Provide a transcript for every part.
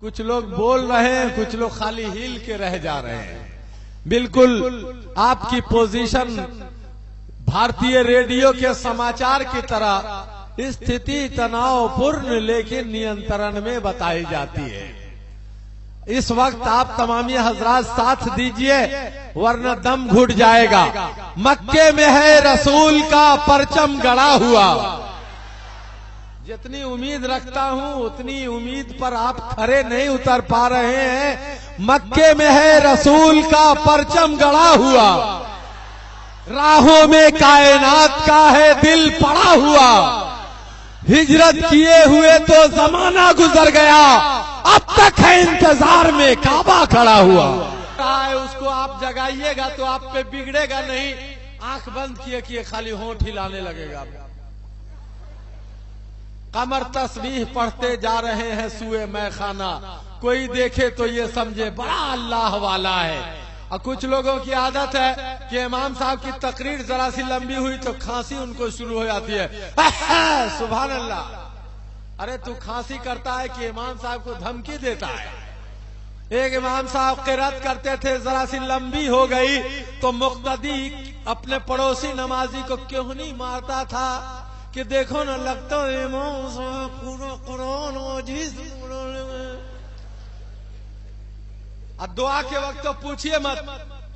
کچھ لوگ بول رہے ہیں، کچھ لوگ خالی ہل کے رہ جا رہے ہیں. بالکل آپ کی پوزیشن بھارتی ریڈیو کے سماچار کی طرح استھتی تناؤ پورن لیکن نینترن میں بتائی جاتی ہے. اس وقت آپ تمامی حضرات ساتھ دیجئے ورنہ دم گھٹ جائے گا. مکے میں ہے رسول کا پرچم گڑا ہوا. جتنی امید رکھتا ہوں اتنی امید پر آپ کھڑے نہیں اتر پا رہے ہیں. مکے میں ہے رسول کا پرچم گڑا ہوا. راہوں میں کائنات کا ہے دل پڑا ہوا. ہجرت کیے ہوئے تو زمانہ گزر گیا، اب تک ہے انتظار میں کعبہ کھڑا ہوا. اس کو آپ جگائیے گا تو آپ پہ بگڑے گا نہیں. آنکھ بند کیے خالی ہونٹ ہلانے لگے گا. قمر تسبیح پڑھتے جا رہے ہیں سوئے میں خانہ. کوئی دیکھے تو یہ سمجھے بڑا اللہ والا ہے. اور کچھ لوگوں کی عادت ہے کہ امام صاحب کی تقریر ذرا سی لمبی ہوئی تو کھانسی ان کو شروع ہو جاتی ہے. سبحان اللہ. ارے تو کھانسی کرتا ہے کہ امام صاحب کو دھمکی دیتا ہے. ایک امام صاحب قرات کرتے تھے، ذرا سی لمبی ہو گئی تو مقتدی اپنے پڑوسی نمازی کو کیوں نہیں مارتا تھا کہ دیکھو نا لگتا ہے امام صاحب پورا قرآن عجیز. اب دعا کے وقت تو پوچھئے مت،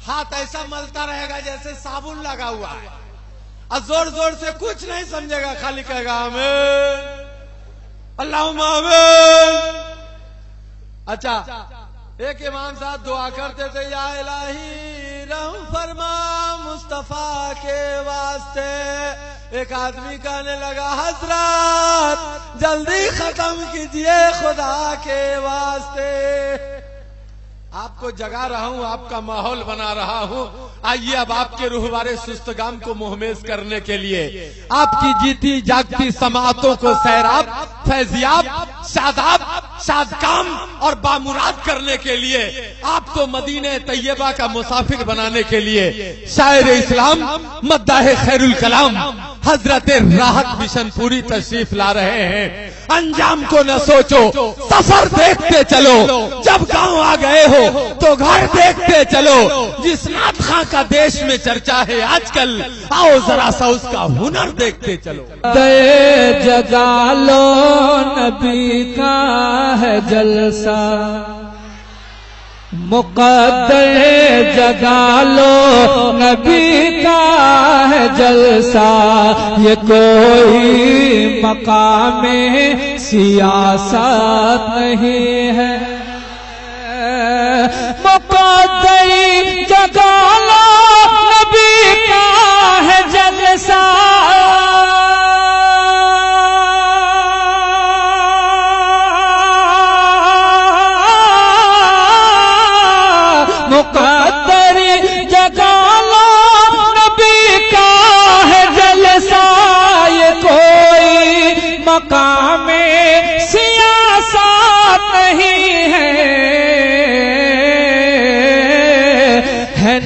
ہاتھ ایسا ملتا رہے گا جیسے صابن لگا ہوا ہے. اب زور زور سے کچھ نہیں سمجھے گا، خالی کہے گا آمین اللہم آمین. اچھا ایک امام صاحب دعا کرتے تھے، یا الہی رحم فرما مصطفیٰ کے واسطے. ایک آدمی کہنے لگا حضرات جلدی ختم کیجئے خدا کے واسطے. آپ کو جگا رہا ہوں، آپ کا ماحول بنا رہا ہوں. آئیے اب آپ کے روحوارے سستگام کو مہمیز کرنے کے لیے آپ کی جیتی جاگتی سماعتوں کو سیراب، فیضیاب، شاداب، شادکام اور بامراد کرنے کے لیے آپ کو مدینہ طیبہ کا مسافر بنانے کے لیے شاعر اسلام مداح خیر الکلام حضرت راحت مشن پوری تشریف لا رہے ہیں. انجام کو نہ سوچو، سفر دیکھتے چلو. جب گاؤں آ گئے ہو تو گھر دیکھتے چلو. جس نعت خاں کا دیش میں چرچا ہے آج کل، آؤ ذرا سا اس کا ہنر دیکھتے چلو. دے جگا لو نبی کا ہے جلسہ، مقدر جگا لو نبی کا ہے جلسہ. یہ کوئی مقام سیاست نہیں ہے. مقدر جگا لو نبی کا ہے جلسہ. مقدر جگا لو نبی کا ہے جلسہ. یہ کوئی مقام سیاست نہیں ہے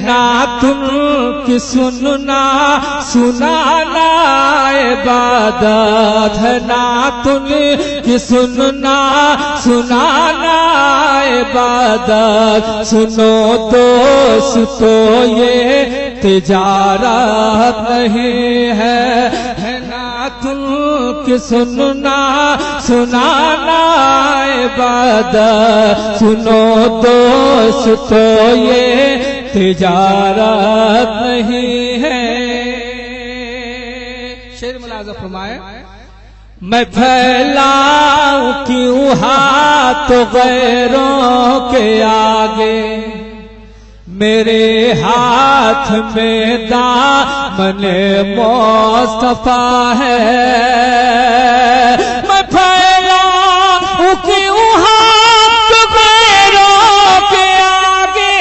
نعت کی سننا سنانا عبادت ہے. نعت کی سننا سنانا عبادت. سنو دوستو یہ تجارت نہیں ہے نعت کی سننا سنانا عبادت. سنو دوستو یہ تجارت نہیں ہے. شعر ملاحظہ فرمائے، میں پھیلاؤں کیوں ہاتھ غیروں کے آگے، میرے ہاتھ میں دامن مصطفیٰ ہے. میں پھیلاؤں کیوں ہاتھ غیروں کے آگے،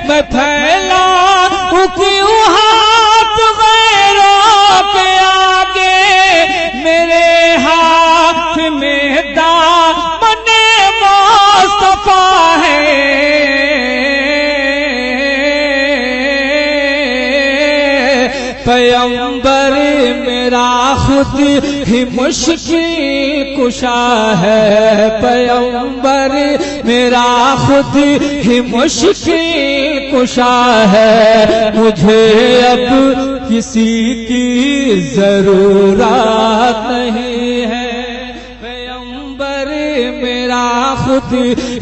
میں پھیلاؤں کیوں ہاتھ غیروں کے آگے، میرے ہاتھ میں دامن مصطفیٰ ہے. پیغمبر میرا خود ہی مشکل کشا ہے، پیغمبر میرا خود ہی مشکل کشا ہے، مجھے اب کسی کی ضرورت نہیں ہے، پیغمبر میرا خود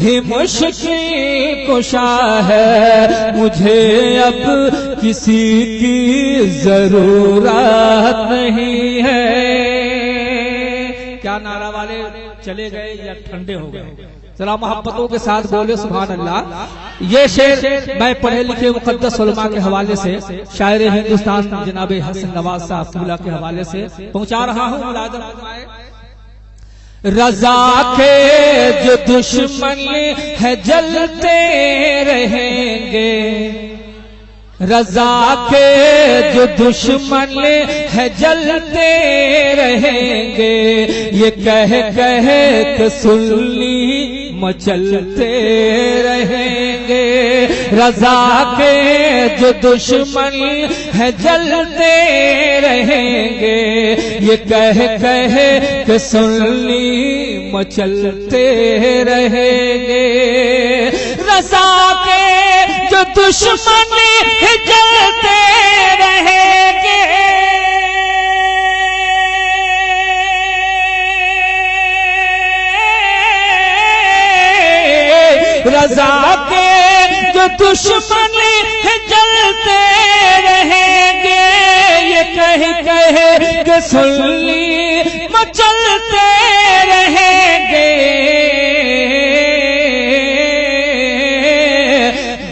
ہی مشکل کشا ہے، مجھے اب کسی کی ضرورت نہیں ہے۔ کیا نعرہ والے چلے گئے یا ٹھنڈے ہو گئے؟ ذرا محبتوں کے ساتھ بولے سبحان اللہ۔ یہ شعر میں پڑھے لکھے مقدس علماء کے حوالے سے شاعر ہندوستان جناب حسن نواز صاحب قبلہ کے حوالے سے پہنچا رہا ہوں۔ ملازم فرمائے رضا کے جو دشمن ہے جلتے رہیں گے، رضا کے جو دشمن ہے جلتے رہیں گے، یہ کہہ کہ سنی مچلتے رہیں گے، رضا کے جو دشمن ہے جلتے رہیں گے، یہ کہہ کہ سنی مچلتے رہیں گے، رضا کے جو دشمن ہے جلتے رہیں گے، رضا کے جو دشمن ہے جلتے رہیں گے، یہ کہہ کہ سنی مچلتے رہیں گے،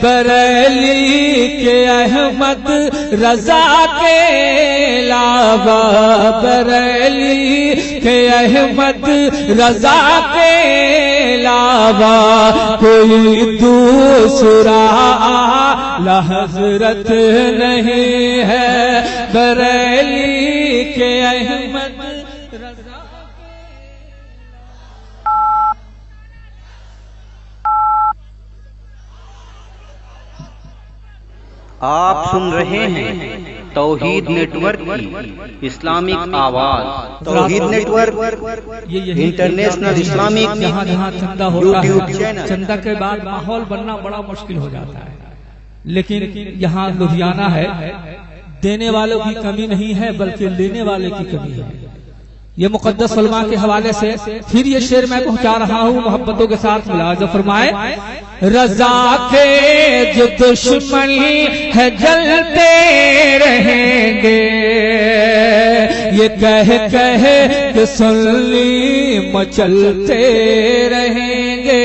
بریلی کے احمد رضا کے علاوہ، بریلی کے احمد رضا کے علاوہ کوئی دوسرا اعلی حضرت نہیں ہے، بریلی کے احمد رضا۔ آپ سن رہے ہیں توحید نیٹ ورک کی اسلامک آواز، Tauheed network international Islamic YouTube channel. چندہ کے بعد ماحول بننا بڑا مشکل ہو جاتا ہے، لیکن یہاں لدھیانہ ہے، دینے والوں کی کمی نہیں ہے بلکہ لینے والے کی کمی ہے۔ یہ مقدس علماء کے حوالے سے پھر یہ شعر میں پہنچا رہا ہوں، محبتوں کے ساتھ ملاحظہ فرمائے رضا کے جو دشمن ہے جلتے رہیں گے، یہ کہہ کہ سنی مچلتے رہیں گے،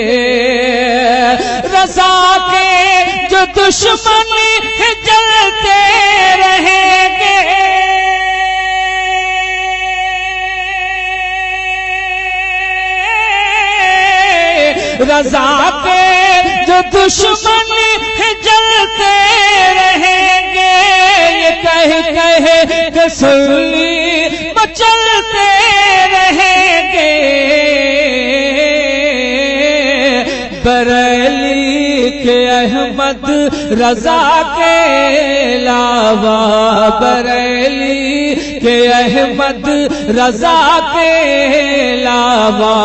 رضا کے جو دشمن ہے جلتے رہیں گے، رضا کے جو دشمن ہے جلتے رہیں گے، یہ کہہ کہ سنی مچلتے رہیں گے، بریلی کے احمد رضا کے علاوہ، بریلی کے احمد رضا کے علاوہ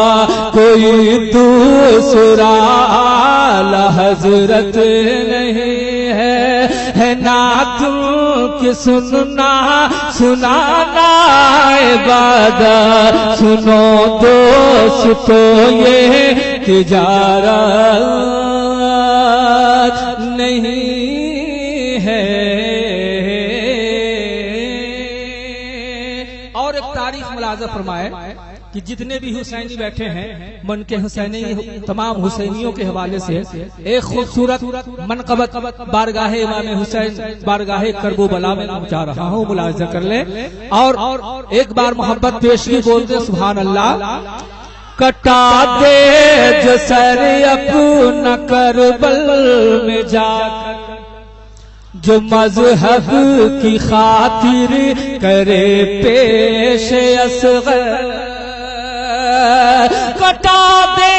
کوئی دوسرا اعلی حضرت نہیں ہے، نعت کی سنانا عبادت، سنو دوستو یہ تجارت نہیں ہے۔ اور ایک تاریخ ملاحظہ فرمائے کہ جتنے بھی حسینی بیٹھے ہیں من کے حسینی تمام حسینیوں کے حوالے سے ایک خوبصورت منقبت بارگاہ امام حسین بارگاہ کرب و بلا میں پہنچا رہا ہوں، ملاحظہ کر لیں اور ایک بار محبت پیشگی بولتے سبحان اللہ۔ کٹا دے جو سر اپنا کربل میں جا کر، جو مذہب کی خاطر کرے پیش اصغر، کٹا دے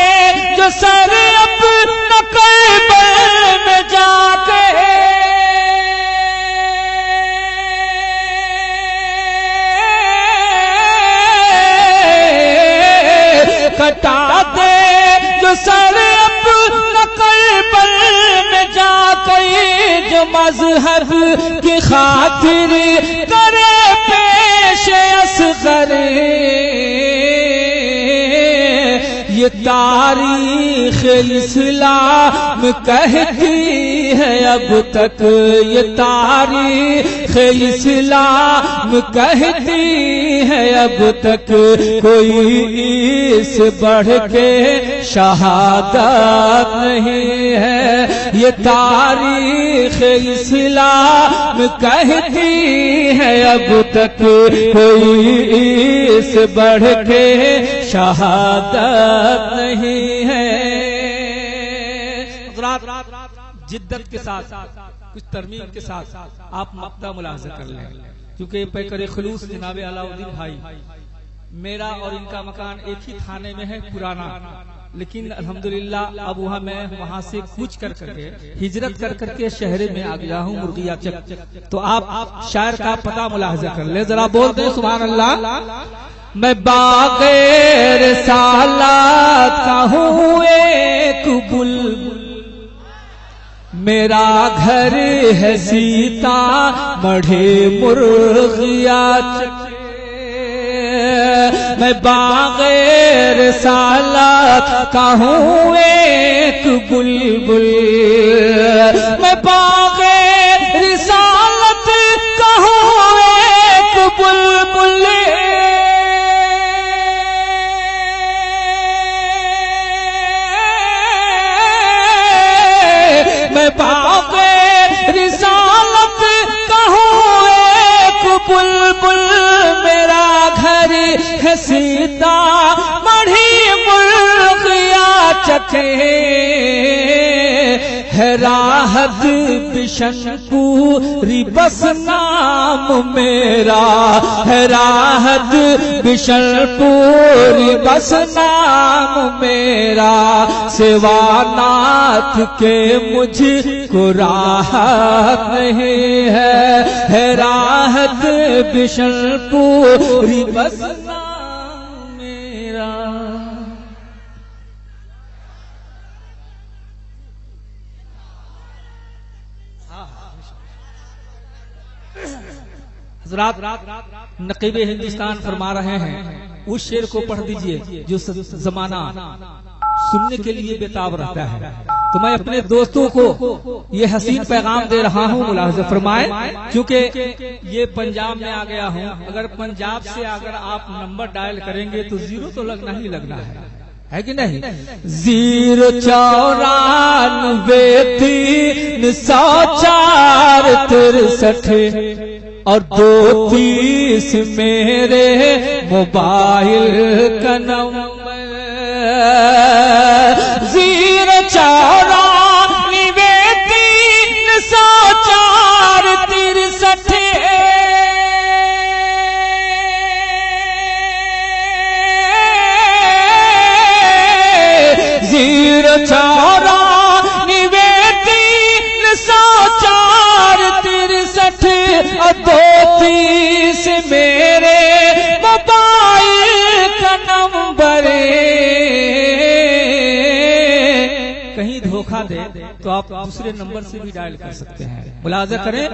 جو سر اپنا کربل میں جا کے، کٹا دے جو سر اپنا کربل میں جا کر جو مذہب کی خاطر کرے پیش اصغر یہ تاریخ اسلام کہتی ہے اب تک یہ تاریخ اسلام کہتی ہے اب تک کوئی اس بڑھ کے شہادت نہیں ہے یہ تاریخ اسلام کہتی ہے اب تک کوئی اس بڑھ کے شہادت نہیں ہے جدت کے ساتھ کچھ ترمیم کے ساتھ آپ مقطع ملاحظہ کر لیں کیونکہ پیکر خلوص جناب علاؤالدین بھائی میرا اور ان کا مکان ایک ہی تھانے میں ہے پرانا لیکن الحمدللہ اب وہاں سے کوچ کر کے ہجرت کر کے شہر میں آ گیا ہوں مرغیا چک تو آپ شاعر کا پتہ ملاحظہ کر لیں ذرا بول دیں سبحان اللہ میں باغ رسالات کا ہوں ایک بلبل میرا گھر ہے سیتا مڑھے مرغیا چکے میں باغ رسالات کا ہوں ایک بلبل میں باغ رسالت کا ہوں ایک بلبل میں باغ رسالت کا ہوں ایک بلبل میرا گھر ہے سیتا مڑھی مرغیا چکے ہے راحت بشن پوری بس نام میرا ہے راحت بشن پوری بس نام میرا سوا نات کے مجھ کو راحت نہیں ہے راحت بشن پوری بس نام میرا حضرات نقیب ہندوستان فرما رہے ہیں اس شعر کو پڑھ دیجئے جو زمانہ سننے کے لیے بےتاب رہتا ہے تو میں اپنے دوستوں کو یہ حسین پیغام دے رہا ہوں ملاحظہ فرمائے کیونکہ یہ پنجاب میں آ گیا ہوں اگر پنجاب سے اگر آپ نمبر ڈائل کریں گے تو 0 تو لگنا ہی لگنا ہے کہ نہیں 094 اور 230 میرے موبائل کا نمبر 230 میرے موبائل کا نمبر کہیں دھوکہ دے تو آپ دوسرے نمبر سے بھی ڈائل کر سکتے ہیں ملاحظہ کریں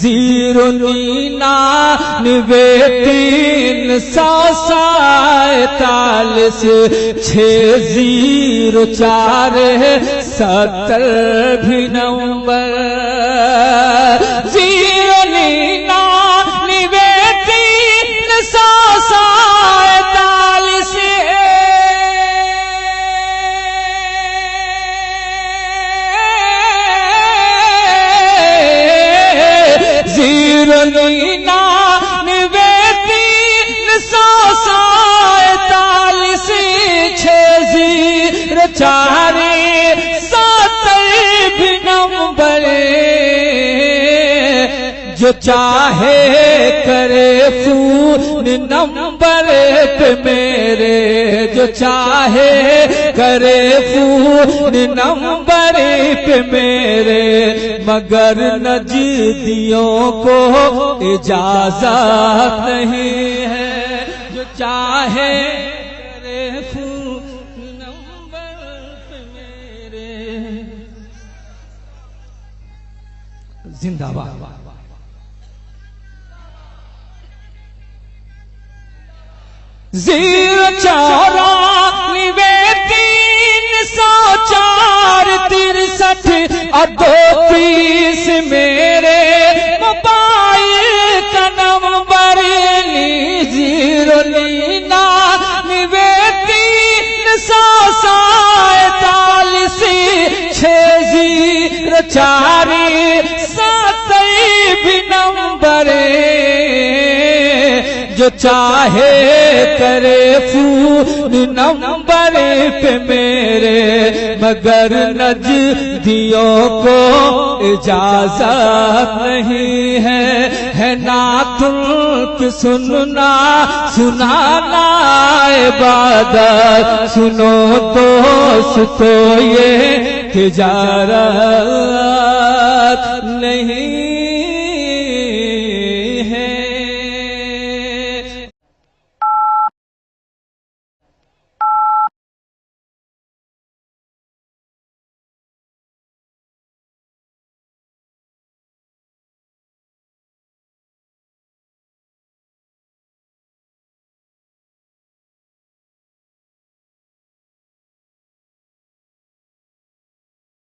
09943460470 بھی نمبر 09943460470 بھی نمبر جو چاہے کرے فون نمبر پہ میرے جو چاہے کرے فون نمبر پہ میرے مگر نجدیوں کو اجازت نہیں ہے جو چاہے کرے فون زندہ باد. زیر 94,363 اور 230 میرے موبائل کا نمبر 099434604 بھی نمبر جو چاہے کرے فون نمبر پہ میرے، مگر نجدیوں کو اجازت نہیں ہے نعت کی سننا سنانا عبادت، سنو دوستو یہ تجارت نہیں